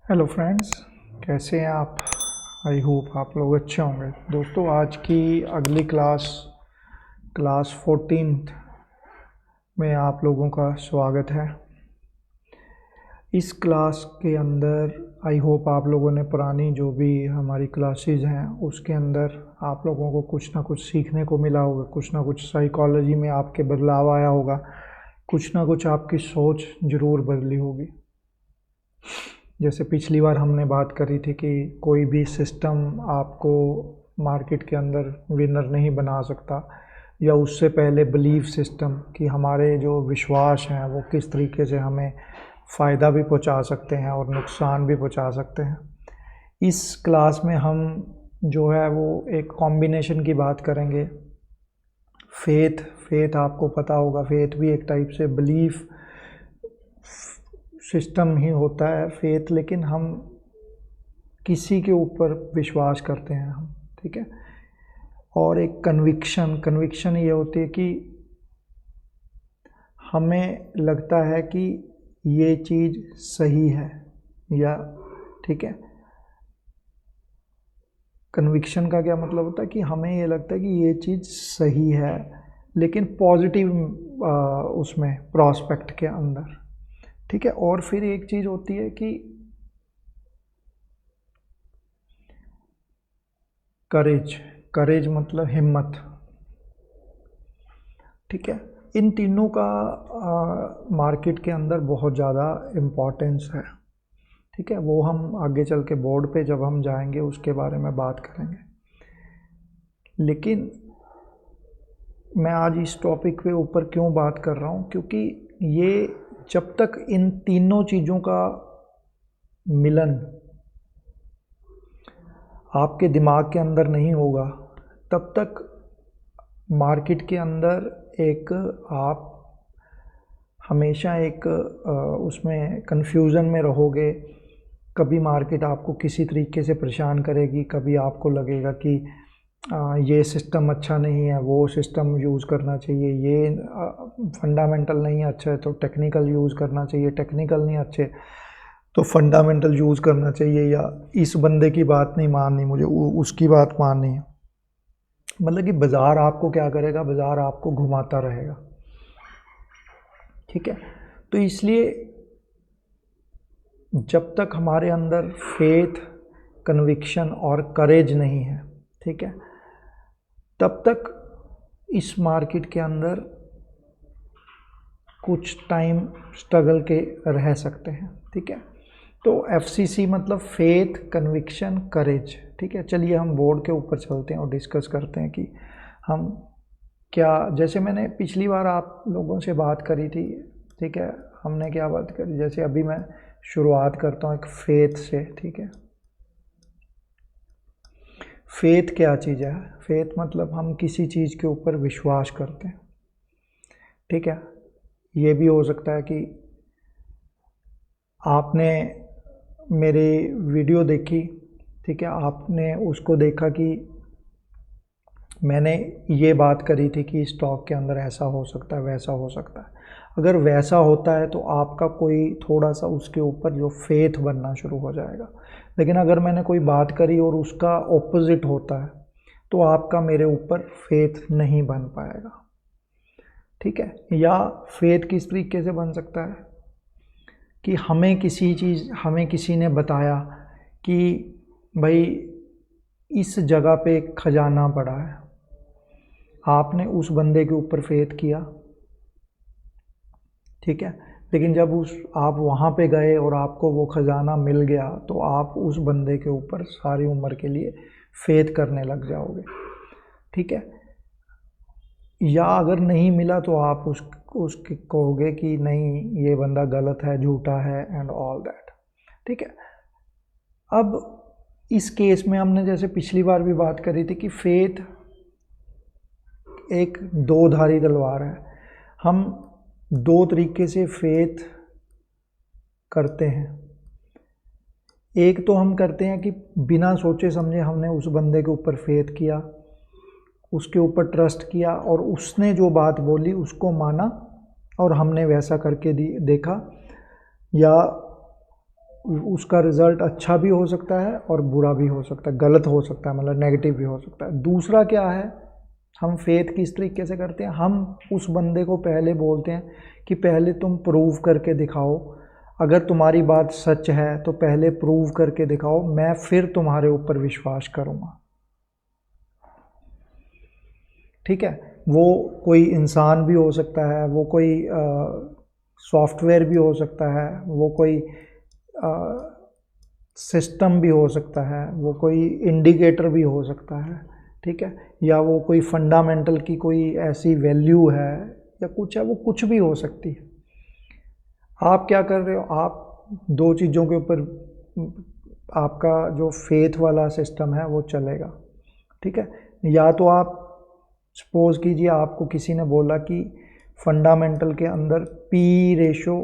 Hello friends, कैसे हैं आप। आई होप आप लोग अच्छे होंगे। दोस्तों, आज की अगली क्लास 14 में आप लोगों का स्वागत है। इस क्लास के अंदर आई होप आप लोगों ने पुरानी जो भी हमारी क्लासेस हैं उसके अंदर आप लोगों को कुछ ना कुछ सीखने को मिला होगा, कुछ ना कुछ साइकोलॉजी में आपके बदलाव आया होगा, कुछ ना कुछ आपकी सोच ज़रूर बदली होगी। जैसे पिछली बार हमने बात करी थी कि कोई भी सिस्टम आपको मार्केट के अंदर विनर नहीं बना सकता, या उससे पहले बिलीफ सिस्टम कि हमारे जो विश्वास हैं वो किस तरीके से हमें फ़ायदा भी पहुंचा सकते हैं और नुकसान भी पहुंचा सकते हैं। इस क्लास में हम जो है वो एक कॉम्बिनेशन की बात करेंगे। फेथ आपको पता होगा, फेथ भी एक टाइप से बिलीफ सिस्टम ही होता है फेथ, लेकिन हम किसी के ऊपर विश्वास करते हैं हम, ठीक है। और एक कन्विक्शन ये होती है कि हमें लगता है कि ये चीज़ सही है, या ठीक है। कन्विक्शन का क्या मतलब होता है कि हमें ये लगता है कि ये चीज़ सही है, लेकिन पॉजिटिव उसमें प्रॉस्पेक्ट के अंदर, ठीक है। और फिर एक चीज़ होती है कि करेज मतलब हिम्मत, ठीक है। इन तीनों का मार्केट के अंदर बहुत ज़्यादा इम्पोर्टेंस है, ठीक है। वो हम आगे चल के बोर्ड पे जब हम जाएंगे उसके बारे में बात करेंगे। लेकिन मैं आज इस टॉपिक पे ऊपर क्यों बात कर रहा हूँ, क्योंकि ये जब तक इन तीनों चीज़ों का मिलन आपके दिमाग के अंदर नहीं होगा, तब तक मार्केट के अंदर एक आप हमेशा एक उसमें कंफ्यूजन में रहोगे। कभी मार्केट आपको किसी तरीके से परेशान करेगी, कभी आपको लगेगा कि ये सिस्टम अच्छा नहीं है, वो सिस्टम यूज़ करना चाहिए, ये फंडामेंटल नहीं अच्छा है तो टेक्निकल यूज़ करना चाहिए, टेक्निकल नहीं अच्छे तो फंडामेंटल यूज़ करना चाहिए, या इस बंदे की बात नहीं माननी मुझे, उसकी बात माननी है। मतलब कि बाज़ार आपको क्या करेगा, बाज़ार आपको घुमाता रहेगा, ठीक है। तो इसलिए जब तक हमारे अंदर फेथ, कन्विक्शन और करेज नहीं है, ठीक है, तब तक इस मार्केट के अंदर कुछ टाइम स्ट्रगल के रह सकते हैं, ठीक है। तो FCC मतलब फेथ, कन्विक्शन, करेज, ठीक है। चलिए हम बोर्ड के ऊपर चलते हैं और डिस्कस करते हैं कि हम क्या, जैसे मैंने पिछली बार आप लोगों से बात करी थी, ठीक है, हमने क्या बात करी। जैसे अभी मैं शुरुआत करता हूँ एक फेथ से, ठीक है। फेथ क्या चीज़ है। फेथ मतलब हम किसी चीज़ के ऊपर विश्वास करते हैं, ठीक है। ये भी हो सकता है कि आपने मेरी वीडियो देखी, ठीक है, आपने उसको देखा कि मैंने ये बात करी थी कि स्टॉक के अंदर ऐसा हो सकता है, वैसा हो सकता है। अगर वैसा होता है तो आपका कोई थोड़ा सा उसके ऊपर जो फेथ बनना शुरू हो जाएगा। लेकिन अगर मैंने कोई बात करी और उसका ऑपोजिट होता है तो आपका मेरे ऊपर फेथ नहीं बन पाएगा, ठीक है। या फेथ किस तरीके से बन सकता है कि हमें किसी ने बताया कि भाई इस जगह पे एक खजाना पड़ा है, आपने उस बंदे के ऊपर फेथ किया, ठीक है। लेकिन जब आप वहाँ पे गए और आपको वो खजाना मिल गया तो आप उस बंदे के ऊपर सारी उम्र के लिए फेथ करने लग जाओगे, ठीक है। या अगर नहीं मिला तो आप उसके कहोगे कि नहीं, ये बंदा गलत है, झूठा है एंड ऑल दैट, ठीक है। अब इस केस में हमने जैसे पिछली बार भी बात करी थी कि फेथ एक दो धारी तलवार है। हम दो तरीके से फेथ करते हैं। एक तो हम करते हैं कि बिना सोचे समझे हमने उस बंदे के ऊपर फेथ किया, उसके ऊपर ट्रस्ट किया और उसने जो बात बोली उसको माना और हमने वैसा करके देखा, या उसका रिज़ल्ट अच्छा भी हो सकता है और बुरा भी हो सकता है, गलत हो सकता है, मतलब नेगेटिव भी हो सकता है। दूसरा क्या है, हम फेथ किस तरीके से करते हैं, हम उस बंदे को पहले बोलते हैं कि पहले तुम प्रूव करके दिखाओ, अगर तुम्हारी बात सच है तो पहले प्रूव करके दिखाओ, मैं फिर तुम्हारे ऊपर विश्वास करूँगा। ठीक है, वो कोई इंसान भी हो सकता है, वो कोई सॉफ्टवेयर भी हो सकता है, वो कोई सिस्टम भी हो सकता है, वो कोई इंडिकेटर भी हो सकता है। ठीक है, या वो कोई फंडामेंटल की कोई ऐसी वैल्यू है या कुछ है, वो कुछ भी हो सकती है। आप क्या कर रहे हो, आप दो चीज़ों के ऊपर आपका जो फेथ वाला सिस्टम है वो चलेगा। ठीक है, या तो आप सपोज कीजिए आपको किसी ने बोला कि फंडामेंटल के अंदर पी रेशो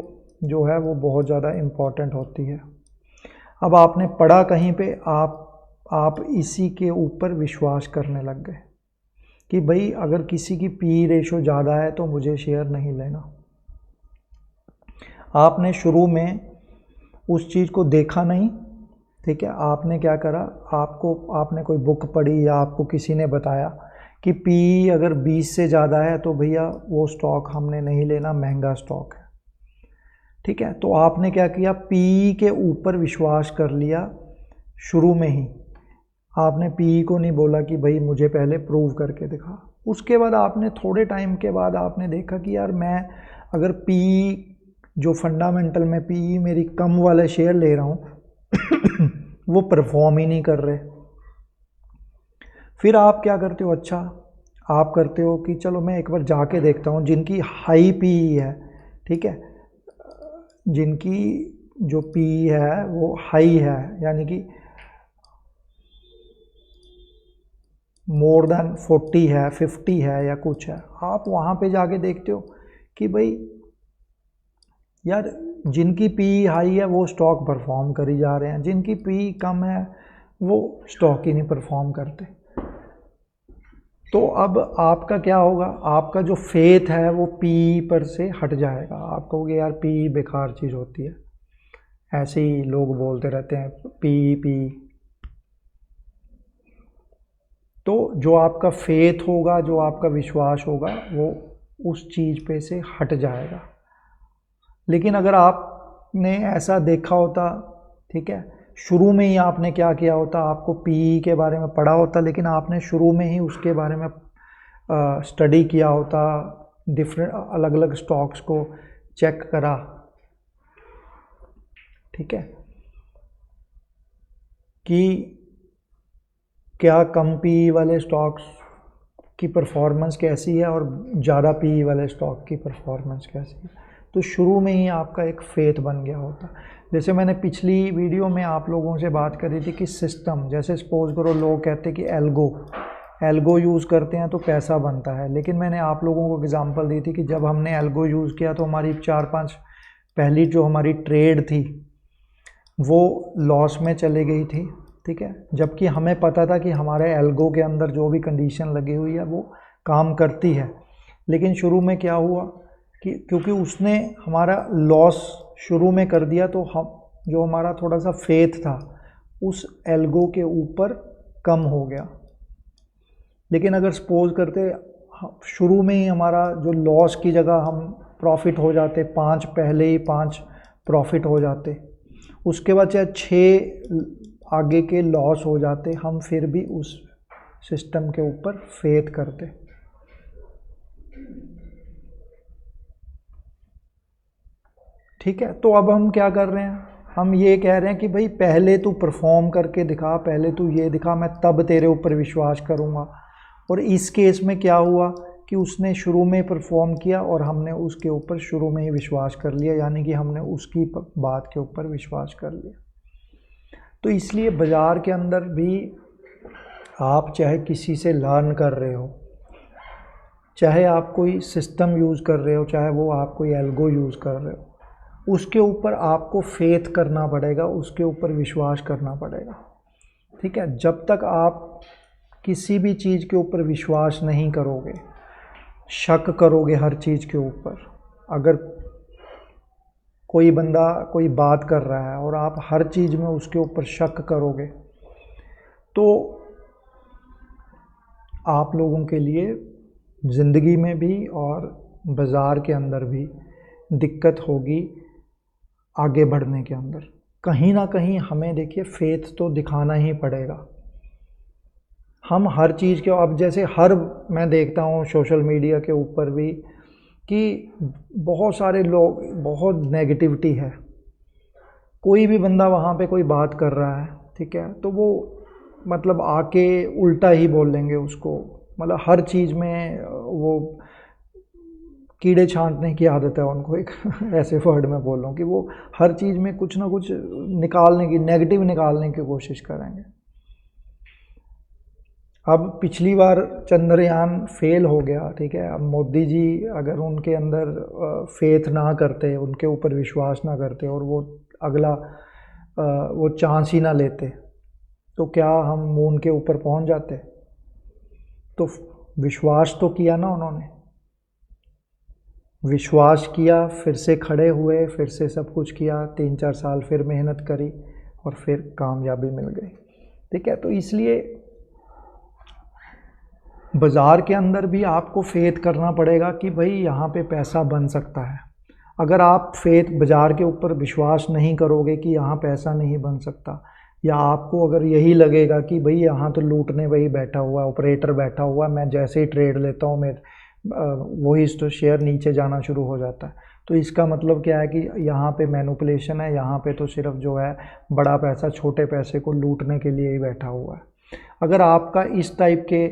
जो है वो बहुत ज़्यादा इम्पॉर्टेंट होती है। अब आपने पढ़ा कहीं पे, आप इसी के ऊपर विश्वास करने लग गए कि भाई अगर किसी की पी रेशो ज़्यादा है तो मुझे शेयर नहीं लेना। आपने शुरू में उस चीज़ को देखा नहीं। ठीक है, आपने क्या करा, आपने कोई बुक पढ़ी या आपको किसी ने बताया कि पी अगर 20 से ज़्यादा है तो भैया वो स्टॉक हमने नहीं लेना, महंगा स्टॉक है। ठीक है, तो आपने क्या किया, पी के ऊपर विश्वास कर लिया शुरू में ही। आपने पी को नहीं बोला कि भाई मुझे पहले प्रूव करके दिखा। उसके बाद आपने थोड़े टाइम के बाद आपने देखा कि यार मैं अगर पी जो फंडामेंटल में पी मेरी कम वाले शेयर ले रहा हूँ वो परफॉर्म ही नहीं कर रहे। फिर आप क्या करते हो, अच्छा आप करते हो कि चलो मैं एक बार जाके देखता हूँ जिनकी हाई पी है। ठीक है, जिनकी जो पी है वो हाई है, यानी कि मोर देन 40 है, 50 है या कुछ है, आप वहाँ पे जाके देखते हो कि भाई यार जिनकी पी हाई है वो स्टॉक परफॉर्म करी जा रहे हैं, जिनकी पी कम है वो स्टॉक ही नहीं परफॉर्म करते। तो अब आपका क्या होगा, आपका जो फेथ है वो पी पर से हट जाएगा। आप कहोगे यार पी बेकार चीज़ होती है, ऐसे ही लोग बोलते रहते हैं पी पी। तो जो आपका फेथ होगा, जो आपका विश्वास होगा वो उस चीज़ पे से हट जाएगा। लेकिन अगर आपने ऐसा देखा होता, ठीक है, शुरू में ही आपने क्या किया होता, आपको पी के बारे में पढ़ा होता, लेकिन आपने शुरू में ही उसके बारे में स्टडी किया होता, डिफरेंट अलग अलग स्टॉक्स को चेक करा। ठीक है, कि क्या कम पी वाले स्टॉक्स की परफॉर्मेंस कैसी है और ज़्यादा पी वाले स्टॉक की परफॉर्मेंस कैसी है, तो शुरू में ही आपका एक फेथ बन गया होता। जैसे मैंने पिछली वीडियो में आप लोगों से बात करी थी कि सिस्टम, जैसे सपोज करो लोग कहते हैं कि एल्गो यूज़ करते हैं तो पैसा बनता है, लेकिन मैंने आप लोगों को एग्जांपल दी थी कि जब हमने एल्गो यूज़ किया तो हमारी 4-5 पहली जो हमारी ट्रेड थी वो लॉस में चली गई थी। ठीक है, जबकि हमें पता था कि हमारे एल्गो के अंदर जो भी कंडीशन लगी हुई है वो काम करती है, लेकिन शुरू में क्या हुआ कि क्योंकि उसने हमारा लॉस शुरू में कर दिया तो हम जो हमारा थोड़ा सा फेथ था उस एल्गो के ऊपर कम हो गया। लेकिन अगर सपोज करते शुरू में ही हमारा जो लॉस की जगह हम प्रॉफिट हो जाते, 5 पहले ही 5 प्रॉफिट हो जाते, उसके बाद चाहे 6 आगे के लॉस हो जाते, हम फिर भी उस सिस्टम के ऊपर फेथ करते। ठीक है, तो अब हम क्या कर रहे हैं, हम ये कह रहे हैं कि भाई पहले तू परफॉर्म करके दिखा, पहले तू ये दिखा, मैं तब तेरे ऊपर विश्वास करूँगा। और इस केस में क्या हुआ कि उसने शुरू में परफॉर्म किया और हमने उसके ऊपर शुरू में ही विश्वास कर लिया, यानी कि हमने उसकी बात के ऊपर विश्वास कर लिया। तो इसलिए बाज़ार के अंदर भी आप चाहे किसी से लर्न कर रहे हो, चाहे आप कोई सिस्टम यूज़ कर रहे हो, चाहे वो आप कोई एल्गो यूज़ कर रहे हो, उसके ऊपर आपको फेथ करना पड़ेगा, उसके ऊपर विश्वास करना पड़ेगा। ठीक है, जब तक आप किसी भी चीज़ के ऊपर विश्वास नहीं करोगे, शक करोगे हर चीज़ के ऊपर, अगर कोई बंदा कोई बात कर रहा है और आप हर चीज़ में उसके ऊपर शक करोगे तो आप लोगों के लिए ज़िंदगी में भी और बाज़ार के अंदर भी दिक्कत होगी आगे बढ़ने के अंदर। कहीं ना कहीं हमें देखिए फेथ तो दिखाना ही पड़ेगा। हम हर चीज़ के, अब जैसे मैं देखता हूँ सोशल मीडिया के ऊपर भी कि बहुत सारे लोग, बहुत नेगेटिविटी है। कोई भी बंदा वहाँ पे कोई बात कर रहा है, ठीक है, तो वो मतलब आके उल्टा ही बोल लेंगे उसको। मतलब हर चीज़ में वो कीड़े छांटने की आदत है उनको, एक ऐसे वर्ड में बोल रहा हूँ कि वो हर चीज़ में कुछ ना कुछ निकालने की, नेगेटिव निकालने की कोशिश करेंगे। अब पिछली बार चंद्रयान फेल हो गया, ठीक है, अब मोदी जी अगर उनके अंदर फेथ ना करते, उनके ऊपर विश्वास ना करते और वो अगला वो चांस ही ना लेते तो क्या हम मून के ऊपर पहुंच जाते? तो विश्वास तो किया ना उन्होंने, विश्वास किया, फिर से खड़े हुए, फिर से सब कुछ किया, 3-4 साल फिर मेहनत करी और फिर कामयाबी मिल गई, ठीक है। तो इसलिए बाज़ार के अंदर भी आपको फेथ करना पड़ेगा कि भाई यहाँ पे पैसा बन सकता है। अगर आप बाज़ार के ऊपर विश्वास नहीं करोगे कि यहाँ पैसा नहीं बन सकता, या आपको अगर यही लगेगा कि भाई यहाँ तो लूटने वही बैठा हुआ, ऑपरेटर बैठा हुआ, मैं जैसे ही ट्रेड लेता हूँ मैं वही तो शेयर नीचे जाना शुरू हो जाता है, तो इसका मतलब क्या है कि यहाँ पे मैनिपुलेशन है, यहाँ पे तो सिर्फ जो है बड़ा पैसा छोटे पैसे को लूटने के लिए ही बैठा हुआ है। अगर आपका इस टाइप के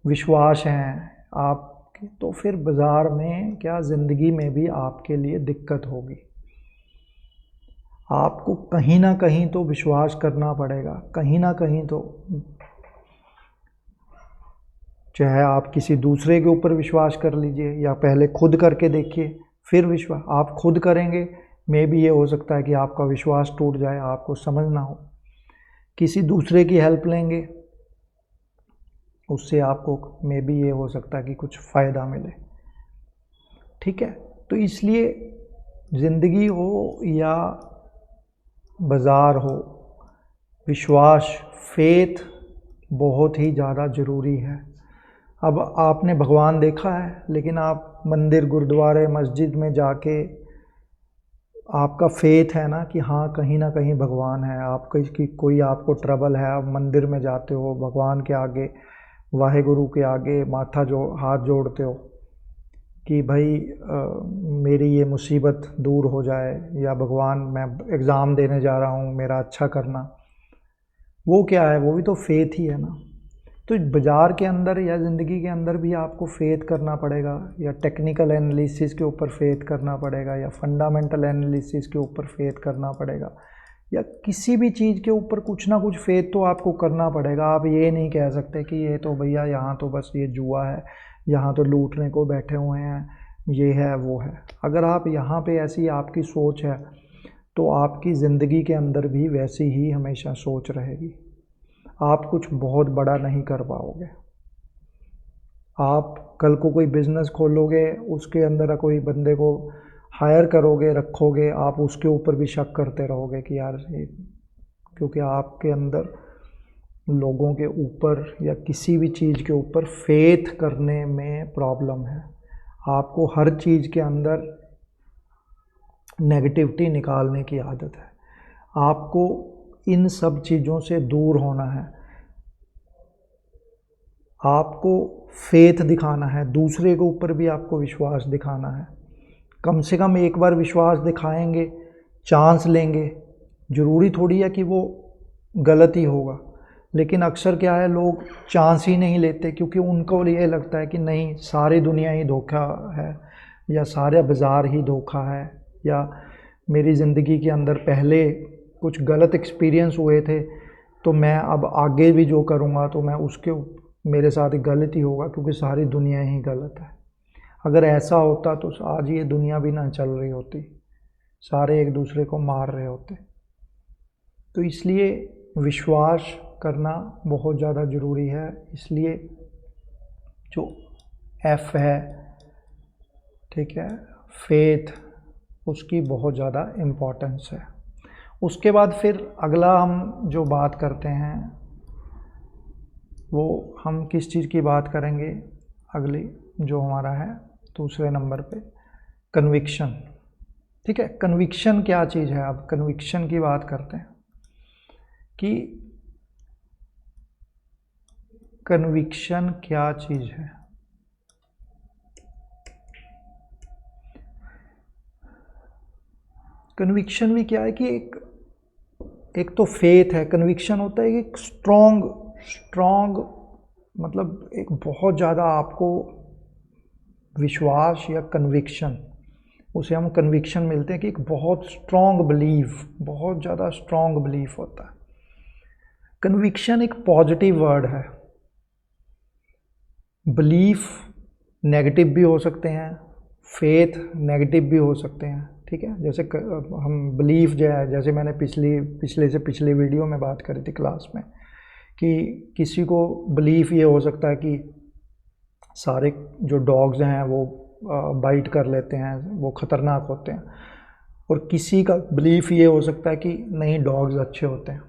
विश्वास हैं आपके, तो फिर बाज़ार में क्या, ज़िंदगी में भी आपके लिए दिक्कत होगी। आपको कहीं ना कहीं तो विश्वास करना पड़ेगा, कहीं ना कहीं तो, चाहे आप किसी दूसरे के ऊपर विश्वास कर लीजिए या पहले खुद करके देखिए, फिर विश्वास आप खुद करेंगे, में भी ये हो सकता है कि आपका विश्वास टूट जाए, आपको समझ ना हो। किसी दूसरे की हेल्प लेंगे, उससे आपको में भी ये हो सकता है कि कुछ फ़ायदा मिले, ठीक है। तो इसलिए ज़िंदगी हो या बाज़ार हो, विश्वास, फेथ बहुत ही ज़्यादा ज़रूरी है। अब आपने भगवान देखा है, लेकिन आप मंदिर, गुरुद्वारे, मस्जिद में जाके आपका फेथ है ना कि हाँ कहीं ना कहीं भगवान है, आपकी कोई आपको ट्रबल है, आप मंदिर में जाते हो, भगवान के आगे, वाहेगुरु के आगे हाथ जोड़ते हो कि भाई मेरी ये मुसीबत दूर हो जाए, या भगवान मैं एग्ज़ाम देने जा रहा हूँ, मेरा अच्छा करना। वो क्या है, वो भी तो फेथ ही है ना। तो बाज़ार के अंदर या ज़िंदगी के अंदर भी आपको फेथ करना पड़ेगा, या टेक्निकल एनालिसिस के ऊपर फेथ करना पड़ेगा, या फंडामेंटल एनालिसिस के ऊपर फेथ करना पड़ेगा, या किसी भी चीज़ के ऊपर कुछ ना कुछ फेथ तो आपको करना पड़ेगा। आप ये नहीं कह सकते कि ये तो भैया यहाँ तो बस ये जुआ है, यहाँ तो लूटने को बैठे हुए हैं, ये है वो है। अगर आप यहाँ पे ऐसी आपकी सोच है तो आपकी ज़िंदगी के अंदर भी वैसी ही हमेशा सोच रहेगी, आप कुछ बहुत बड़ा नहीं कर पाओगे। आप कल को कोई बिज़नेस खोलोगे, उसके अंदर कोई बंदे को हायर करोगे, रखोगे, आप उसके ऊपर भी शक करते रहोगे कि यार ये, क्योंकि आपके अंदर लोगों के ऊपर या किसी भी चीज़ के ऊपर फेथ करने में प्रॉब्लम है। आपको हर चीज़ के अंदर नेगेटिविटी निकालने की आदत है। आपको इन सब चीज़ों से दूर होना है, आपको फेथ दिखाना है, दूसरे के ऊपर भी आपको विश्वास दिखाना है। कम से कम एक बार विश्वास दिखाएंगे, चांस लेंगे, ज़रूरी थोड़ी है कि वो गलत ही होगा, लेकिन अक्सर क्या है, लोग चांस ही नहीं लेते क्योंकि उनको ये लगता है कि नहीं सारी दुनिया ही धोखा है, या सारा बाज़ार ही धोखा है, या मेरी ज़िंदगी के अंदर पहले कुछ गलत एक्सपीरियंस हुए थे तो मैं अब आगे भी जो करूँगा तो मैं उसके मेरे साथ गलत ही होगा क्योंकि सारी दुनिया ही गलत है। अगर ऐसा होता तो आज ये दुनिया भी ना चल रही होती, सारे एक दूसरे को मार रहे होते। तो इसलिए विश्वास करना बहुत ज़्यादा ज़रूरी है। इसलिए जो एफ है, ठीक है, फेथ, उसकी बहुत ज़्यादा इम्पोर्टेंस है। उसके बाद फिर अगला हम जो बात करते हैं वो हम किस चीज़ की बात करेंगे, अगली जो हमारा है दूसरे नंबर पे कन्विक्शन। ठीक है, कन्विक्शन क्या चीज़ है। अब कन्विक्शन की बात करते हैं कि कन्विक्शन क्या चीज़ है। कन्विक्शन भी क्या है कि एक तो फेथ है। कन्विक्शन होता है एक स्ट्रॉन्ग मतलब एक बहुत ज़्यादा आपको विश्वास या कन्विक्शन, उसे हम कन्विक्शन मिलते हैं कि एक बहुत स्ट्रॉन्ग बिलीफ, बहुत ज़्यादा स्ट्रॉन्ग बिलीफ होता है। कन्विक्शन एक पॉजिटिव वर्ड है। बिलीफ नेगेटिव भी हो सकते हैं, फेथ नेगेटिव भी हो सकते हैं। ठीक है, जैसे हम बिलीफ जो है, जैसे मैंने पिछले वीडियो में बात करी थी क्लास में कि किसी को बिलीफ ये हो सकता है कि सारे जो डॉग्स हैं वो बाइट कर लेते हैं, वो ख़तरनाक होते हैं, और किसी का बिलीफ ये हो सकता है कि नहीं, डॉग्स अच्छे होते हैं।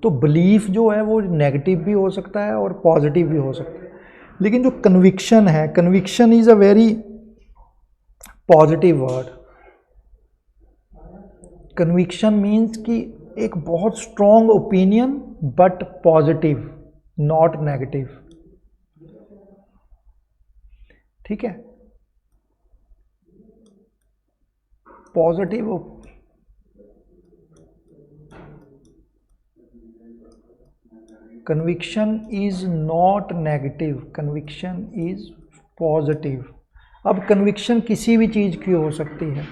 तो बिलीफ जो है वो नेगेटिव भी हो सकता है और पॉजिटिव भी हो सकता है। लेकिन जो कन्विक्शन है, conviction is a very positive word. Conviction means कि एक बहुत strong opinion but positive, not negative. ठीक है, positive conviction is not negative, conviction is positive. अब कन्विक्शन किसी भी चीज़ की हो सकती है।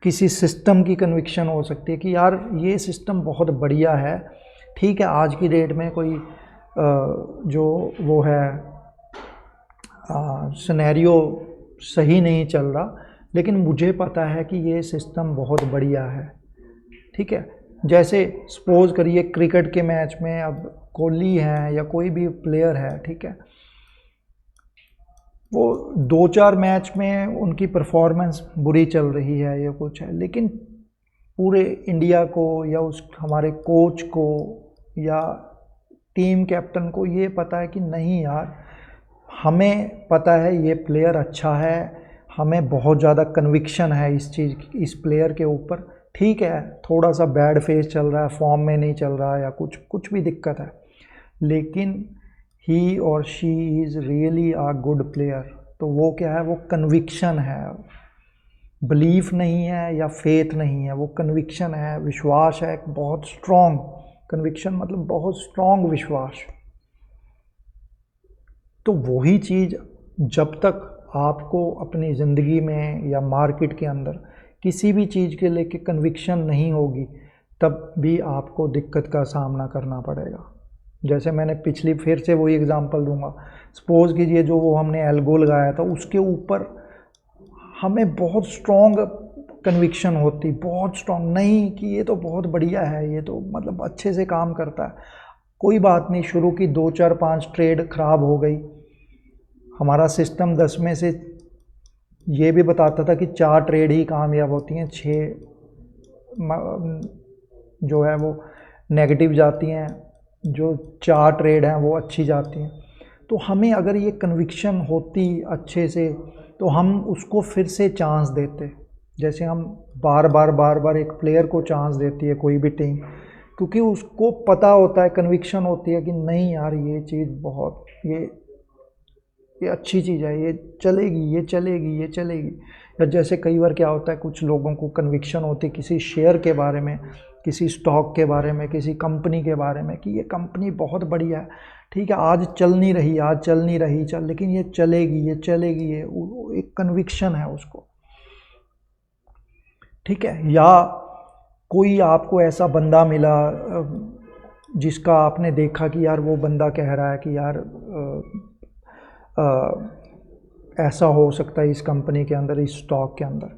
किसी सिस्टम की कन्विक्शन हो सकती है कि यार ये सिस्टम बहुत बढ़िया है। ठीक है, आज की डेट में कोई जो वो है सिनेरियो सही नहीं चल रहा, लेकिन मुझे पता है कि ये सिस्टम बहुत बढ़िया है। ठीक है, जैसे सपोज करिए क्रिकेट के मैच में अब कोहली है या कोई भी प्लेयर है, ठीक है, वो 2-4 मैच में उनकी परफॉर्मेंस बुरी चल रही है या कुछ है, लेकिन पूरे इंडिया को या उस हमारे कोच को या टीम कैप्टन को ये पता है कि नहीं यार, हमें पता है ये प्लेयर अच्छा है, हमें बहुत ज़्यादा कन्विक्शन है इस प्लेयर के ऊपर। ठीक है, थोड़ा सा बैड फेज चल रहा है, फॉर्म में नहीं चल रहा है या कुछ भी दिक्कत है, लेकिन ही और she is really a good player. तो वो क्या है, वो कन्विक्शन है। बिलीफ नहीं है या फेथ नहीं है, वो कन्विक्शन है, विश्वास है, एक बहुत स्ट्रॉन्ग कन्विक्शन, मतलब बहुत स्ट्रॉन्ग विश्वास। तो वही चीज़ जब तक आपको अपनी ज़िंदगी में या मार्केट के अंदर किसी भी चीज़ के लेके कन्विक्शन नहीं होगी, तब भी आपको दिक्कत का सामना करना पड़ेगा। जैसे मैंने फिर से वही एग्जांपल दूंगा। सपोज कीजिए जो वो हमने एल्गो लगाया था, उसके ऊपर हमें बहुत स्ट्रॉन्ग कन्विक्शन होती, बहुत स्ट्रॉन्ग, नहीं कि ये तो बहुत बढ़िया है, ये तो मतलब अच्छे से काम करता है। कोई बात नहीं, शुरू की 2-4-5 ट्रेड ख़राब हो गई, हमारा सिस्टम 10 में से ये भी बताता था कि 4 ट्रेड ही कामयाब होती हैं, 6 जो है वो नेगेटिव जाती हैं, जो 4 ट्रेड हैं वो अच्छी जाती हैं। तो हमें अगर ये कन्विक्शन होती अच्छे से, तो हम उसको फिर से चांस देते। जैसे हम बार बार एक प्लेयर को चांस देती है कोई भी टीम, क्योंकि उसको पता होता है, कन्विक्शन होती है कि नहीं यार ये चीज़ बहुत ये अच्छी चीज़ है, ये चलेगी। या जैसे कई बार क्या होता है, कुछ लोगों को कन्विक्शन होती है किसी शेयर के बारे में, किसी स्टॉक के बारे में, किसी कंपनी के बारे में कि ये कंपनी बहुत बढ़िया है। ठीक है, आज चल नहीं रही, लेकिन ये चलेगी, ये एक कन्विक्शन है उसको। ठीक है, या कोई आपको ऐसा बंदा मिला जिसका आपने देखा कि यार वो बंदा कह रहा है कि यार ऐसा हो सकता है इस कंपनी के अंदर, इस स्टॉक के अंदर,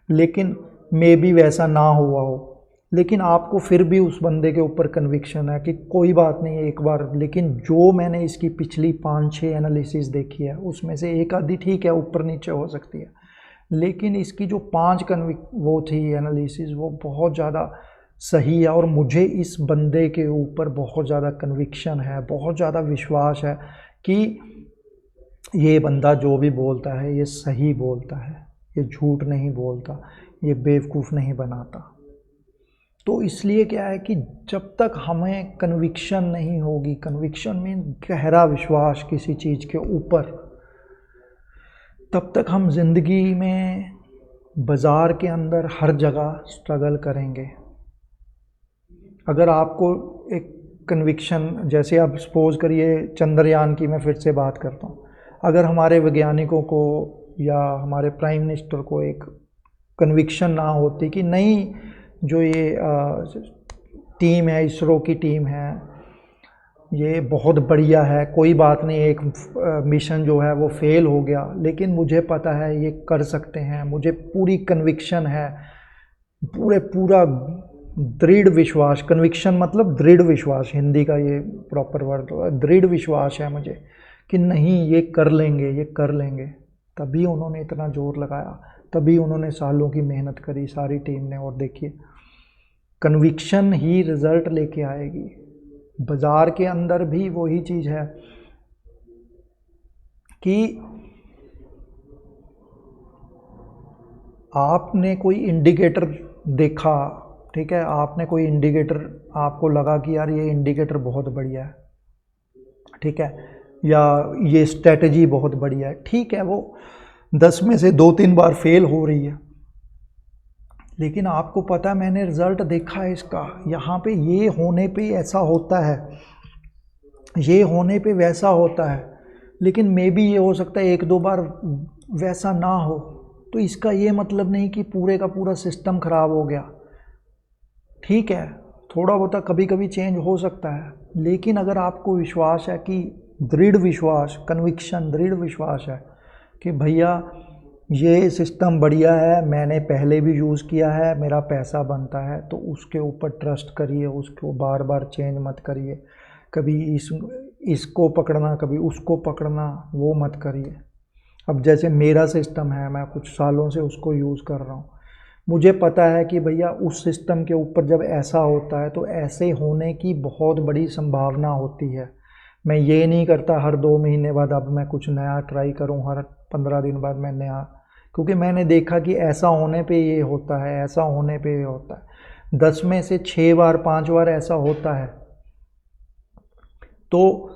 लेकिन मे बी वैसा ना हुआ हो, लेकिन आपको फिर भी उस बंदे के ऊपर कन्विक्शन है कि कोई बात नहीं है एक बार, लेकिन जो मैंने इसकी पिछली 5-6 एनालिसिस देखी है उसमें से एक आधी ठीक है ऊपर नीचे हो सकती है, लेकिन इसकी जो 5 वो थी एनालिसिस, वो बहुत ज़्यादा सही है और मुझे इस बंदे के ऊपर बहुत ज़्यादा कन्विक्शन है, बहुत ज़्यादा विश्वास है कि ये बंदा जो भी बोलता है ये सही बोलता है, ये झूठ नहीं बोलता, ये बेवकूफ़ नहीं बनाता। तो इसलिए क्या है कि जब तक हमें कन्विक्शन नहीं होगी, कन्विक्शन में गहरा विश्वास किसी चीज़ के ऊपर, तब तक हम ज़िंदगी में बाज़ार के अंदर हर जगह स्ट्रगल करेंगे। अगर आपको एक कन्विक्शन, जैसे आप सपोज़ करिए चंद्रयान की मैं फिर से बात करता हूँ, अगर हमारे वैज्ञानिकों को या हमारे प्राइम मिनिस्टर को एक कन्विक्शन ना होती कि नहीं, जो ये टीम है, इसरो की टीम है, ये बहुत बढ़िया है, कोई बात नहीं, एक मिशन जो है वो फेल हो गया लेकिन मुझे पता है ये कर सकते हैं, मुझे पूरी कन्विक्शन है, पूरा दृढ़ विश्वास, कन्विक्शन मतलब दृढ़ विश्वास, हिंदी का ये प्रॉपर वर्ड होगा, दृढ़ विश्वास है मुझे कि नहीं ये कर लेंगे, ये कर लेंगे। तभी उन्होंने इतना जोर लगाया, तभी उन्होंने सालों की मेहनत करी सारी टीम ने। और देखिए, कन्विक्शन ही रिज़ल्ट लेके आएगी। बाज़ार के अंदर भी वही चीज़ है कि आपने कोई इंडिकेटर देखा, ठीक है, आपने कोई इंडिकेटर, आपको लगा कि यार ये इंडिकेटर बहुत बढ़िया है, ठीक है, या ये स्ट्रेटजी बहुत बढ़िया है, ठीक है, वो 10 में से 2-3 बार फेल हो रही है, लेकिन आपको पता है मैंने रिज़ल्ट देखा है इसका, यहाँ पे ये होने पे ऐसा होता है, ये होने पे वैसा होता है, लेकिन मे बी ये हो सकता है 1-2 बार वैसा ना हो, तो इसका ये मतलब नहीं कि पूरे का पूरा सिस्टम ख़राब हो गया। ठीक है, थोड़ा बहुत कभी कभी चेंज हो सकता है, लेकिन अगर आपको विश्वास है कि दृढ़ विश्वास, कन्विक्शन, दृढ़ विश्वास है कि भैया ये सिस्टम बढ़िया है, मैंने पहले भी यूज़ किया है, मेरा पैसा बनता है, तो उसके ऊपर ट्रस्ट करिए, उसको बार बार चेंज मत करिए, कभी इसको पकड़ना कभी उसको पकड़ना, वो मत करिए। अब जैसे मेरा सिस्टम है, मैं कुछ सालों से उसको यूज़ कर रहा हूँ, मुझे पता है कि भैया उस सिस्टम के ऊपर जब ऐसा होता है तो ऐसे होने की बहुत बड़ी संभावना होती है। मैं ये नहीं करता हर 2 महीने बाद अब मैं कुछ नया ट्राई करूं, हर 15 दिन बाद मैं नया, क्योंकि मैंने देखा कि ऐसा होने पे ये होता है, ऐसा होने पे ये होता है। 10 में से 6 बार 5 बार ऐसा होता है, तो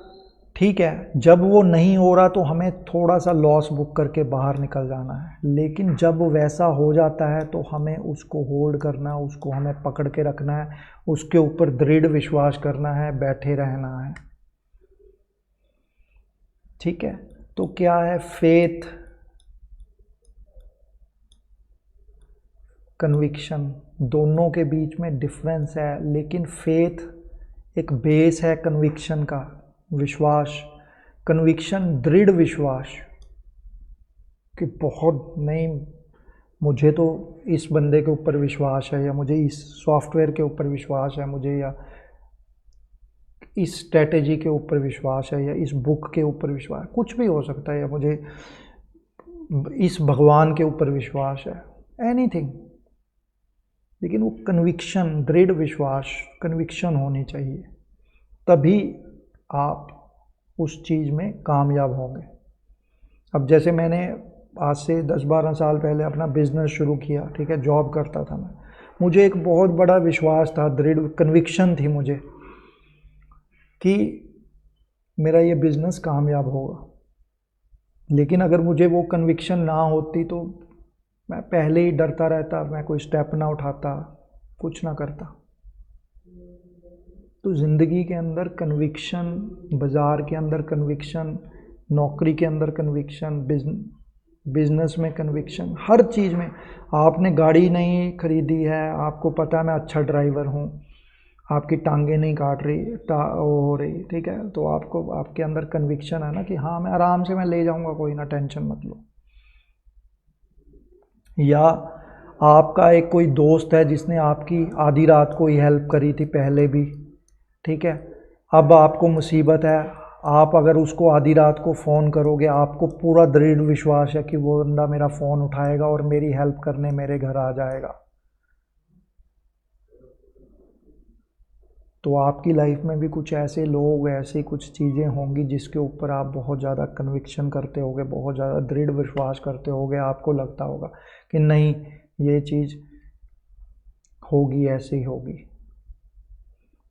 ठीक है, जब वो नहीं हो रहा तो हमें थोड़ा सा लॉस बुक करके बाहर निकल जाना है, लेकिन जब वैसा हो जाता है तो हमें उसको होल्ड करना, उसको हमें पकड़ के रखना है, उसके ऊपर दृढ़ विश्वास करना है, बैठे रहना है। ठीक है, तो क्या है, फेथ, कन्विक्शन, दोनों के बीच में डिफरेंस है, लेकिन फेथ एक बेस है कन्विक्शन का, विश्वास, कन्विक्शन दृढ़ विश्वास कि बहुत नहीं, मुझे तो इस बंदे के ऊपर विश्वास है, या मुझे इस सॉफ्टवेयर के ऊपर विश्वास है, मुझे या इस स्ट्रेटेजी के ऊपर विश्वास है, या इस बुक के ऊपर विश्वास, कुछ भी हो सकता है, या मुझे इस भगवान के ऊपर विश्वास है, एनीथिंग, लेकिन वो कन्विक्शन, दृढ़ विश्वास, कन्विक्शन होनी चाहिए, तभी आप उस चीज़ में कामयाब होंगे। अब जैसे मैंने आज से 10-12 साल पहले अपना बिज़नेस शुरू किया, ठीक है, जॉब करता था मैं, मुझे एक बहुत बड़ा विश्वास था, दृढ़ कन्विक्शन थी मुझे कि मेरा ये बिज़नेस कामयाब होगा, लेकिन अगर मुझे वो कन्विक्शन ना होती तो मैं पहले ही डरता रहता, मैं कोई स्टेप ना उठाता, कुछ ना करता। तो ज़िंदगी के अंदर कन्विक्शन, बाज़ार के अंदर कन्विक्शन, नौकरी के अंदर कन्विक्शन, बिजनेस में कन्विक्शन, हर चीज़ में। आपने गाड़ी नहीं खरीदी है, आपको पता है मैं अच्छा ड्राइवर हूँ, आपकी टांगे नहीं काट रही, हो रही, ठीक है, तो आपको, आपके अंदर कन्विक्शन है ना कि हाँ मैं आराम से मैं ले जाऊँगा, कोई ना, टेंशन मत लो। या आपका एक कोई दोस्त है जिसने आपकी आधी रात को ही हेल्प करी थी पहले भी, ठीक है, अब आपको मुसीबत है, आप अगर उसको आधी रात को फ़ोन करोगे, आपको पूरा दृढ़ विश्वास है कि वो बंदा मेरा फ़ोन उठाएगा और मेरी हेल्प करने मेरे घर आ जाएगा। तो आपकी लाइफ में भी कुछ ऐसे लोग, ऐसी कुछ चीज़ें होंगी जिसके ऊपर आप बहुत ज़्यादा कन्विक्शन करते होगे, बहुत ज़्यादा दृढ़ विश्वास करते होगे। आपको लगता होगा कि नहीं, ये चीज़ होगी, ऐसे ही होगी।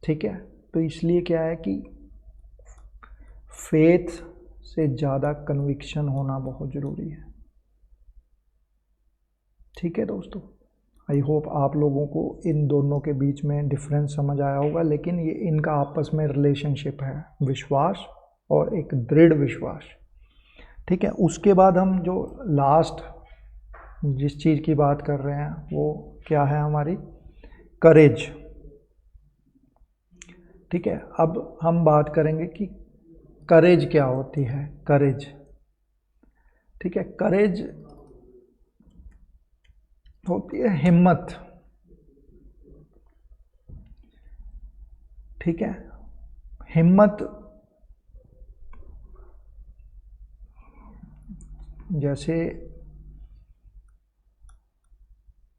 ठीक है, तो इसलिए क्या है कि फेथ से ज़्यादा कन्विक्शन होना बहुत ज़रूरी है। ठीक है दोस्तों, आई होप आप लोगों को इन दोनों के बीच में डिफरेंस समझ आया होगा, लेकिन ये इनका आपस में रिलेशनशिप है, विश्वास और एक दृढ़ विश्वास। ठीक है, उसके बाद हम जो लास्ट जिस चीज़ की बात कर रहे हैं वो क्या है, हमारी करेज। ठीक है, अब हम बात करेंगे कि करेज क्या होती है। करेज, ठीक है, करेज होती है हिम्मत। ठीक है, हिम्मत जैसे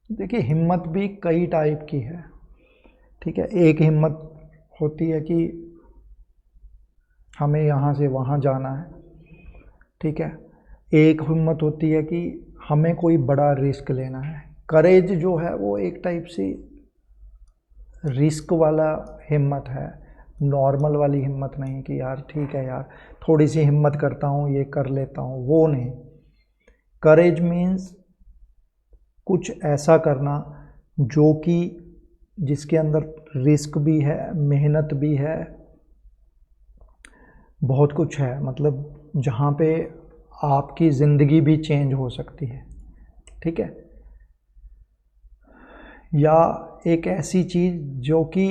देखिए, हिम्मत भी कई टाइप की है। ठीक है, एक हिम्मत होती है कि हमें यहाँ से वहाँ जाना है। ठीक है, एक हिम्मत होती है कि हमें कोई बड़ा रिस्क लेना है। करेज जो है वो एक टाइप से रिस्क वाला हिम्मत है, नॉर्मल वाली हिम्मत नहीं कि यार ठीक है यार थोड़ी सी हिम्मत करता हूँ, ये कर लेता हूँ, वो नहीं। करेज मीन्स कुछ ऐसा करना जो कि जिसके अंदर रिस्क भी है, मेहनत भी है, बहुत कुछ है, मतलब जहाँ पे आपकी ज़िंदगी भी चेंज हो सकती है। ठीक है, या एक ऐसी चीज़ जो कि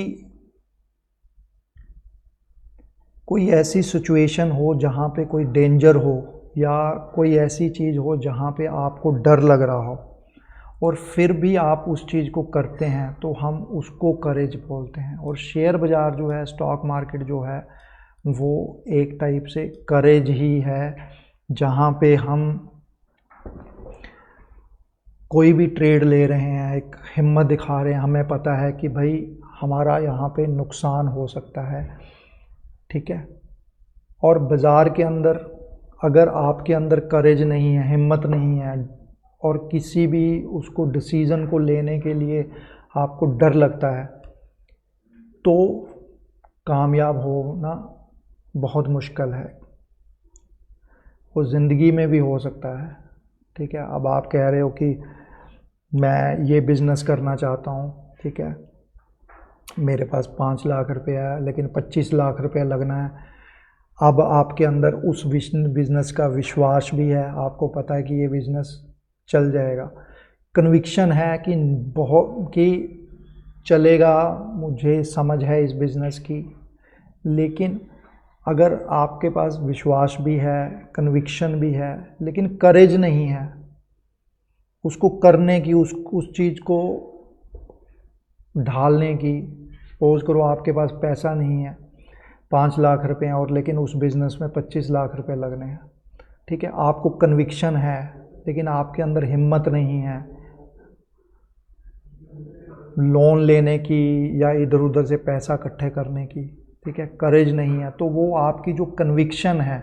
कोई ऐसी सिचुएशन हो जहाँ पे कोई डेंजर हो, या कोई ऐसी चीज़ हो जहाँ पे आपको डर लग रहा हो और फिर भी आप उस चीज़ को करते हैं, तो हम उसको करेज बोलते हैं। और शेयर बाज़ार जो है, स्टॉक मार्केट जो है, वो एक टाइप से करेज ही है, जहाँ पे हम कोई भी ट्रेड ले रहे हैं, एक हिम्मत दिखा रहे हैं, हमें पता है कि भाई हमारा यहाँ पे नुकसान हो सकता है। ठीक है, और बाज़ार के अंदर अगर आपके अंदर करेज नहीं है, हिम्मत नहीं है, और किसी भी उसको डिसीज़न को लेने के लिए आपको डर लगता है, तो कामयाब होना बहुत मुश्किल है। वो ज़िंदगी में भी हो सकता है। ठीक है, अब आप कह रहे हो कि मैं ये बिज़नेस करना चाहता हूँ, ठीक है, मेरे पास 5 लाख रुपया है लेकिन 25 लाख रुपया लगना है। अब आपके अंदर उस बिज़नेस का विश्वास भी है, आपको पता है कि ये बिज़नेस चल जाएगा, कन्विक्शन है कि बहुत कि चलेगा, मुझे समझ है इस बिज़नेस की। लेकिन अगर आपके पास विश्वास भी है, कन्विक्शन भी है, लेकिन करेज नहीं है उसको करने की, उस चीज़ को ढालने की। सपोज करो आपके पास पैसा नहीं है, 5 लाख रुपए और लेकिन उस बिज़नेस में 25 लाख रुपए लगने हैं। ठीक है, आपको कन्विक्शन है लेकिन आपके अंदर हिम्मत नहीं है लोन लेने की या इधर उधर से पैसा इकट्ठे करने की। ठीक है, करेज नहीं है, तो वो आपकी जो कन्विक्शन है,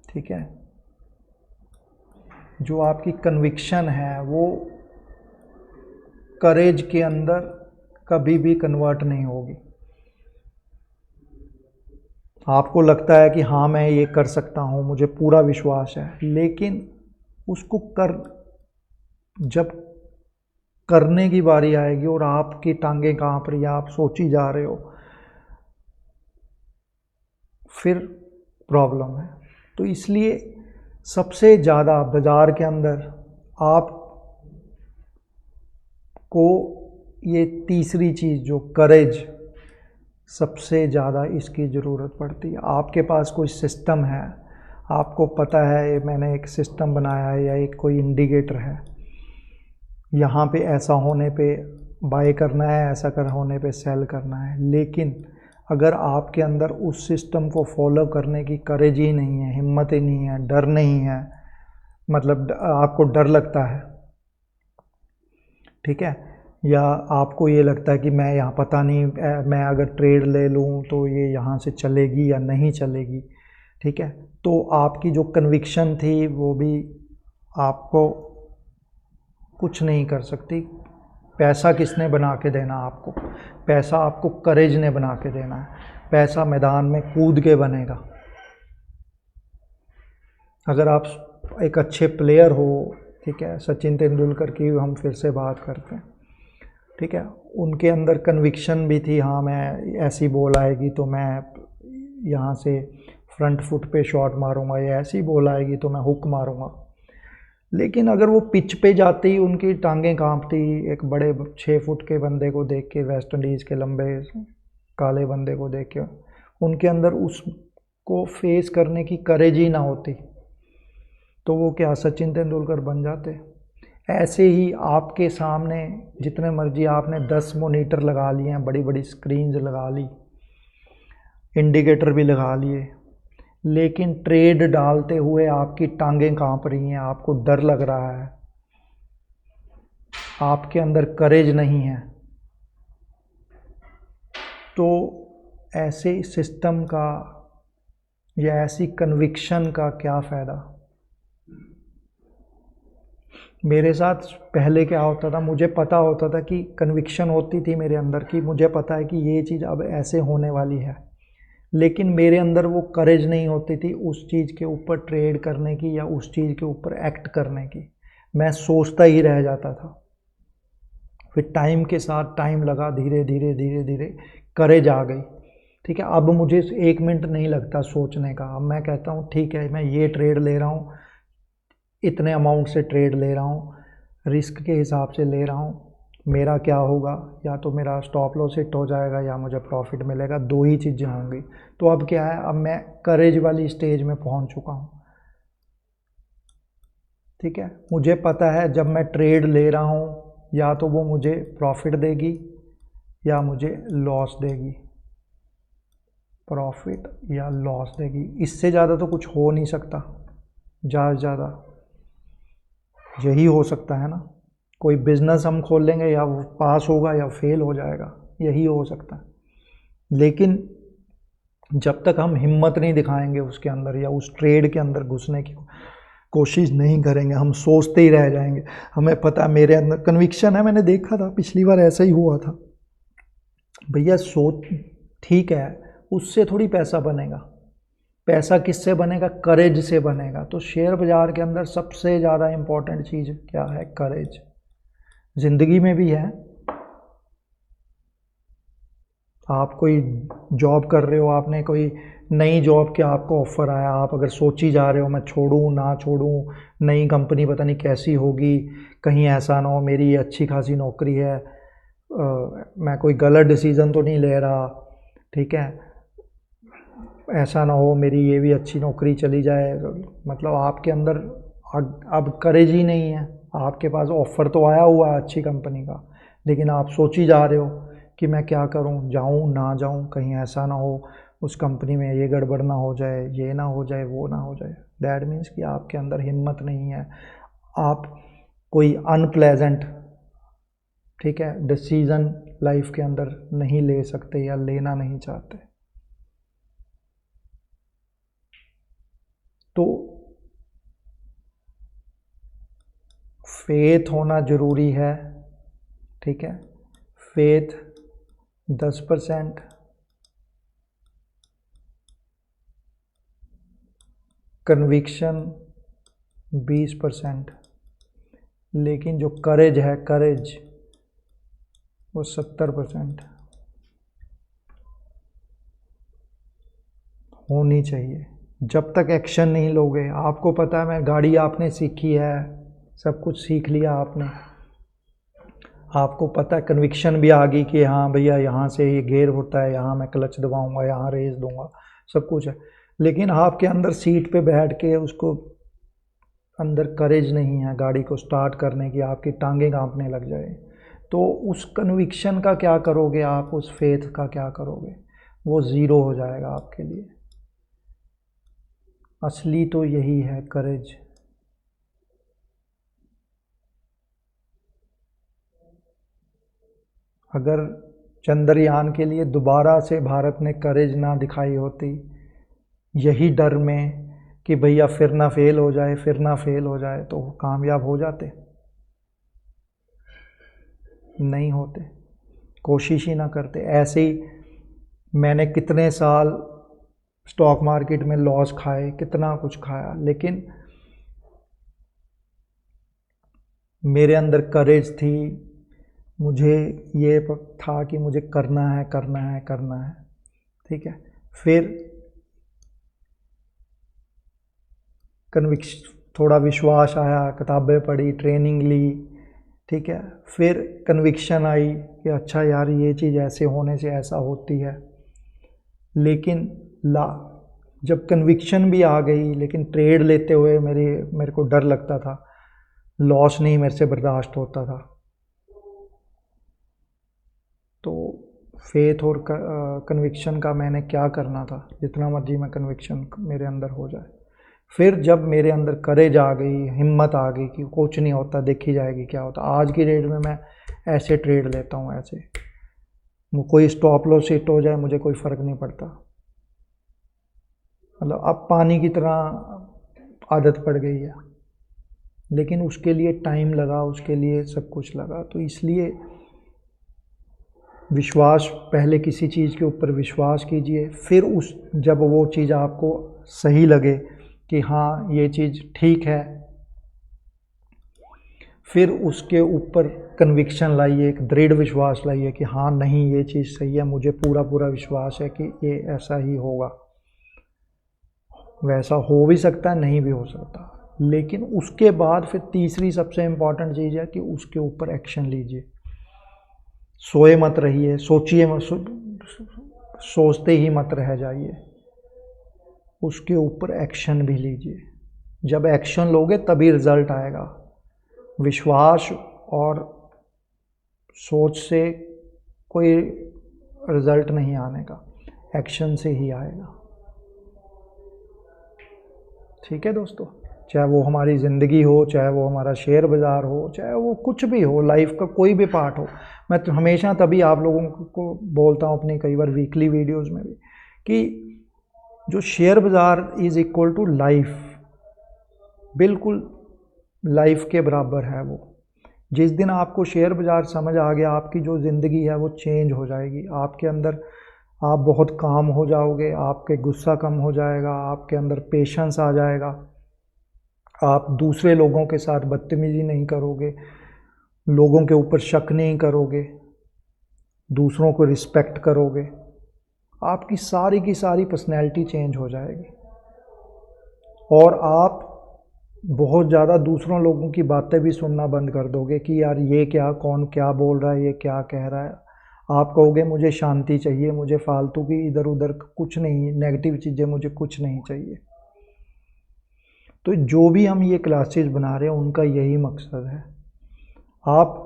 ठीक है, जो आपकी कन्विक्शन है वो करेज के अंदर कभी भी कन्वर्ट नहीं होगी। आपको लगता है कि हाँ मैं ये कर सकता हूँ, मुझे पूरा विश्वास है, लेकिन उसको जब करने की बारी आएगी और आपकी टांगें कांप रही हैं, आप सोची जा रहे हो, फिर प्रॉब्लम है। तो इसलिए सबसे ज़्यादा बाज़ार के अंदर आप को ये तीसरी चीज़ जो करेज, सबसे ज़्यादा इसकी ज़रूरत पड़ती है। आपके पास कोई सिस्टम है, आपको पता है मैंने एक सिस्टम बनाया है या एक कोई इंडिकेटर है, यहाँ पे ऐसा होने पे बाय करना है, ऐसा कर होने पे सेल करना है। लेकिन अगर आपके अंदर उस सिस्टम को फॉलो करने की करेज ही नहीं है, हिम्मत ही नहीं है, डर नहीं है, मतलब आपको डर लगता है, ठीक है, या आपको ये लगता है कि मैं यहाँ पता नहीं मैं अगर ट्रेड ले लूँ तो ये यहाँ से चलेगी या नहीं चलेगी, ठीक है, तो आपकी जो कन्विक्शन थी वो भी आपको कुछ नहीं कर सकती। पैसा किसने बना के देना आपको? पैसा आपको करेज ने बना के देना है। पैसा मैदान में कूद के बनेगा। अगर आप एक अच्छे प्लेयर हो, ठीक है, सचिन तेंदुलकर की हम फिर से बात करते हैं, ठीक है, उनके अंदर कन्विक्शन भी थी, हाँ मैं ऐसी बॉल आएगी तो मैं यहाँ से फ्रंट फुट पे शॉट मारूंगा, या ऐसी बॉल आएगी तो मैं हुक मारूंगा। लेकिन अगर वो पिच पे जाते ही उनकी टांगें कांपती, एक बड़े 6 फुट के बंदे को देख के, वेस्ट इंडीज़ के लंबे काले बंदे को देख के, उनके अंदर उसको फेस करने की करेज ही ना होती, तो वो क्या सचिन तेंदुलकर बन जाते। ऐसे ही आपके सामने जितने मर्जी आपने 10 मॉनिटर लगा लिए हैं, बड़ी बड़ी स्क्रीन्स लगा ली, इंडिकेटर भी लगा लिए, लेकिन ट्रेड डालते हुए आपकी टांगें कांप रही हैं, आपको डर लग रहा है, आपके अंदर करेज नहीं है, तो ऐसे सिस्टम का या ऐसी कन्विक्शन का क्या फ़ायदा। मेरे साथ पहले क्या होता था, मुझे पता होता था कि कन्विक्शन होती थी मेरे अंदर की, मुझे पता है कि ये चीज़ अब ऐसे होने वाली है, लेकिन मेरे अंदर वो करेज नहीं होती थी उस चीज़ के ऊपर ट्रेड करने की या उस चीज़ के ऊपर एक्ट करने की। मैं सोचता ही रह जाता था। फिर टाइम के साथ टाइम लगा, धीरे धीरे धीरे धीरे करेज आ गई, ठीक है। अब मुझे 1 मिनट नहीं लगता सोचने का। अब मैं कहता हूँ ठीक है, मैं ये ट्रेड ले रहा हूँ, इतने अमाउंट से ट्रेड ले रहा हूँ, रिस्क के हिसाब से ले रहा हूँ, मेरा क्या होगा, या तो मेरा स्टॉप लॉस हिट हो जाएगा या मुझे प्रॉफिट मिलेगा, 2 ही चीज़ें होंगी। तो अब क्या है, अब मैं करेज वाली स्टेज में पहुंच चुका हूं, ठीक है। मुझे पता है जब मैं ट्रेड ले रहा हूं या तो वो मुझे प्रॉफिट देगी या मुझे लॉस देगी, प्रॉफिट या लॉस देगी, इससे ज़्यादा तो कुछ हो नहीं सकता। ज़्यादा से ज़्यादा यही हो सकता है ना, कोई बिजनेस हम खोल लेंगे, या वो पास होगा या फेल हो जाएगा, यही हो सकता है। लेकिन जब तक हम हिम्मत नहीं दिखाएंगे उसके अंदर या उस ट्रेड के अंदर घुसने की कोशिश नहीं करेंगे, हम सोचते ही रह जाएंगे। हमें पता, मेरे अंदर कन्विक्शन है, मैंने देखा था पिछली बार ऐसा ही हुआ था। भैया सोच, ठीक है, उससे थोड़ी पैसा बनेगा। पैसा किससे बनेगा? करेज से बनेगा। तो शेयर बाजार के अंदर सबसे ज़्यादा इम्पोर्टेंट चीज़ क्या है? करेज। ज़िंदगी में भी है। आप कोई जॉब कर रहे हो, आपने कोई नई जॉब के आपको ऑफ़र आया, आप अगर सोची जा रहे हो मैं छोड़ूं ना छोड़ूं, नई कंपनी पता नहीं कैसी होगी, कहीं ऐसा ना हो मेरी ये अच्छी खासी नौकरी है, मैं कोई गलत डिसीज़न तो नहीं ले रहा, ठीक है, ऐसा ना हो मेरी ये भी अच्छी नौकरी चली जाए। मतलब आपके अंदर अब करेज ही नहीं है। आपके पास ऑफ़र तो आया हुआ है अच्छी कंपनी का, लेकिन आप सोची जा रहे हो कि मैं क्या करूं, जाऊं ना जाऊं, कहीं ऐसा ना हो उस कंपनी में ये गड़बड़ ना हो जाए, ये ना हो जाए, वो ना हो जाए। दैट मीन्स कि आपके अंदर हिम्मत नहीं है, आप कोई अनप्लेजेंट, ठीक है, डिसीज़न लाइफ के अंदर नहीं ले सकते या लेना नहीं चाहते। तो फेथ होना ज़रूरी है, ठीक है। फेथ 10%, कन्विक्शन 20%, लेकिन जो करेज है, करेज वो 70% होनी चाहिए। जब तक एक्शन नहीं लोगे, आपको पता है, मैं गाड़ी आपने सीखी है, सब कुछ सीख लिया आपने, आपको पता है, कन्विक्शन भी आ गई कि हाँ भैया यहाँ से ये गियर होता है, यहाँ मैं क्लच दबाऊंगा, यहाँ रेस दूंगा, सब कुछ है, लेकिन आपके अंदर सीट पे बैठ के उसको अंदर करेज नहीं है गाड़ी को स्टार्ट करने की, आपकी टांगें कांपने लग जाए। तो उस कन्विक्शन का क्या करोगे आप, उस फेथ का क्या करोगे, वो ज़ीरो हो जाएगा आपके लिए। असली तो यही है करेज। अगर चंद्रयान के लिए दोबारा से भारत ने करेज ना दिखाई होती, यही डर में कि भैया फिर ना फेल हो जाए, फिर ना फेल हो जाए, तो कामयाब हो जाते? नहीं होते, कोशिश ही ना करते। ऐसे ही मैंने कितने साल स्टॉक मार्केट में लॉस खाए, कितना कुछ खाया, लेकिन मेरे अंदर करेज थी, मुझे ये था कि मुझे करना है, करना है, करना है। ठीक है, फिर कन्विक्शन, थोड़ा विश्वास आया, किताबें पढ़ी, ट्रेनिंग ली। ठीक है, फिर कन्विक्शन आई कि अच्छा यार ये चीज़ ऐसे होने से ऐसा होती है। लेकिन जब कन्विक्शन भी आ गई, लेकिन ट्रेड लेते हुए मेरे को डर लगता था, लॉस नहीं मेरे से बर्दाश्त होता था। तो फेथ और कन्विक्शन का मैंने क्या करना था, जितना मर्जी मैं कन्विक्शन मेरे अंदर हो जाए। फिर जब मेरे अंदर करेज आ गई, हिम्मत आ गई कि कुछ नहीं होता, देखी जाएगी क्या होता। आज की डेट में मैं ऐसे ट्रेड लेता हूँ, ऐसे कोई स्टॉप लॉस हिट हो जाए मुझे कोई फ़र्क नहीं पड़ता। मतलब अब पानी की तरह आदत पड़ गई है, लेकिन उसके लिए टाइम लगा, उसके लिए सब कुछ लगा। तो इसलिए विश्वास, पहले किसी चीज़ के ऊपर विश्वास कीजिए, फिर जब वो चीज़ आपको सही लगे कि हाँ ये चीज़ ठीक है, फिर उसके ऊपर कन्विक्शन लाइए, एक दृढ़ विश्वास लाइए कि हाँ नहीं ये चीज़ सही है, मुझे पूरा पूरा विश्वास है कि ये ऐसा ही होगा। वैसा हो भी सकता है, नहीं भी हो सकता, लेकिन उसके बाद फिर तीसरी सबसे इम्पॉर्टेंट चीज़ है कि उसके ऊपर एक्शन लीजिए। सोए मत रहिए, सोचिए मत, सोचते ही मत रह जाइए, उसके ऊपर एक्शन भी लीजिए। जब एक्शन लोगे तभी रिजल्ट आएगा। विश्वास और सोच से कोई रिजल्ट नहीं आने का, एक्शन से ही आएगा। ठीक है दोस्तों, चाहे वो हमारी ज़िंदगी हो, चाहे वो हमारा शेयर बाज़ार हो, चाहे वो कुछ भी हो, लाइफ का कोई भी पार्ट हो। मैं तो हमेशा तभी आप लोगों को बोलता हूँ अपनी कई बार वीकली वीडियोस में भी कि जो शेयर बाज़ार इज़ इक्वल टू लाइफ, बिल्कुल लाइफ के बराबर है वो। जिस दिन आपको शेयर बाज़ार समझ आ गया, आपकी जो ज़िंदगी है वो चेंज हो जाएगी। आपके अंदर आप बहुत काम हो जाओगे, आपके गुस्सा कम हो जाएगा, आपके अंदर पेशेंस आ जाएगा, आप दूसरे लोगों के साथ बदतमीजी नहीं करोगे, लोगों के ऊपर शक नहीं करोगे, दूसरों को रिस्पेक्ट करोगे, आपकी सारी की सारी पर्सनैलिटी चेंज हो जाएगी। और आप बहुत ज़्यादा दूसरों लोगों की बातें भी सुनना बंद कर दोगे कि यार ये क्या, कौन क्या बोल रहा है, ये क्या कह रहा है। आप कहोगे मुझे शांति चाहिए, मुझे फालतू की इधर उधर कुछ नहीं, नेगेटिव चीज़ें मुझे कुछ नहीं चाहिए। तो जो भी हम ये क्लासेस बना रहे हैं उनका यही मकसद है। आप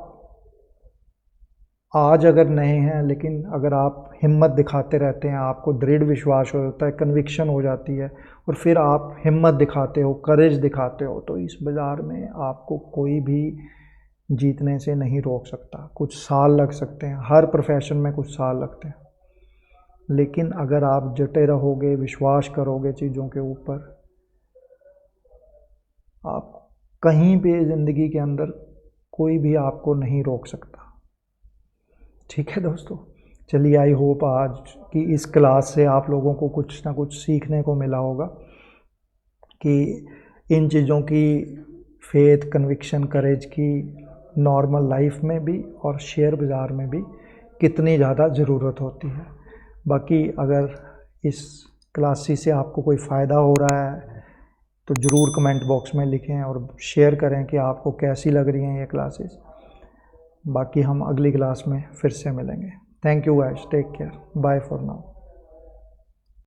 आज अगर नए हैं, लेकिन अगर आप हिम्मत दिखाते रहते हैं, आपको दृढ़ विश्वास हो जाता है, कन्विक्शन हो जाती है, और फिर आप हिम्मत दिखाते हो, करेज दिखाते हो, तो इस बाज़ार में आपको कोई भी जीतने से नहीं रोक सकता। कुछ साल लग सकते हैं, हर प्रोफेशन में कुछ साल लगते हैं, लेकिन अगर आप जटे रहोगे, विश्वास करोगे चीज़ों के ऊपर, आप कहीं पे ज़िंदगी के अंदर कोई भी आपको नहीं रोक सकता। ठीक है दोस्तों, चलिए आई होप आज की इस क्लास से आप लोगों को कुछ ना कुछ सीखने को मिला होगा कि इन चीज़ों की, फेथ, कन्विक्शन, करेज की नॉर्मल लाइफ में भी और शेयर बाज़ार में भी कितनी ज़्यादा ज़रूरत होती है। बाकी अगर इस क्लासेस से आपको कोई फ़ायदा हो रहा है तो ज़रूर कमेंट बॉक्स में लिखें और शेयर करें कि आपको कैसी लग रही हैं ये क्लासेस। बाकी हम अगली क्लास में फिर से मिलेंगे। Thank you guys, take care, bye for now.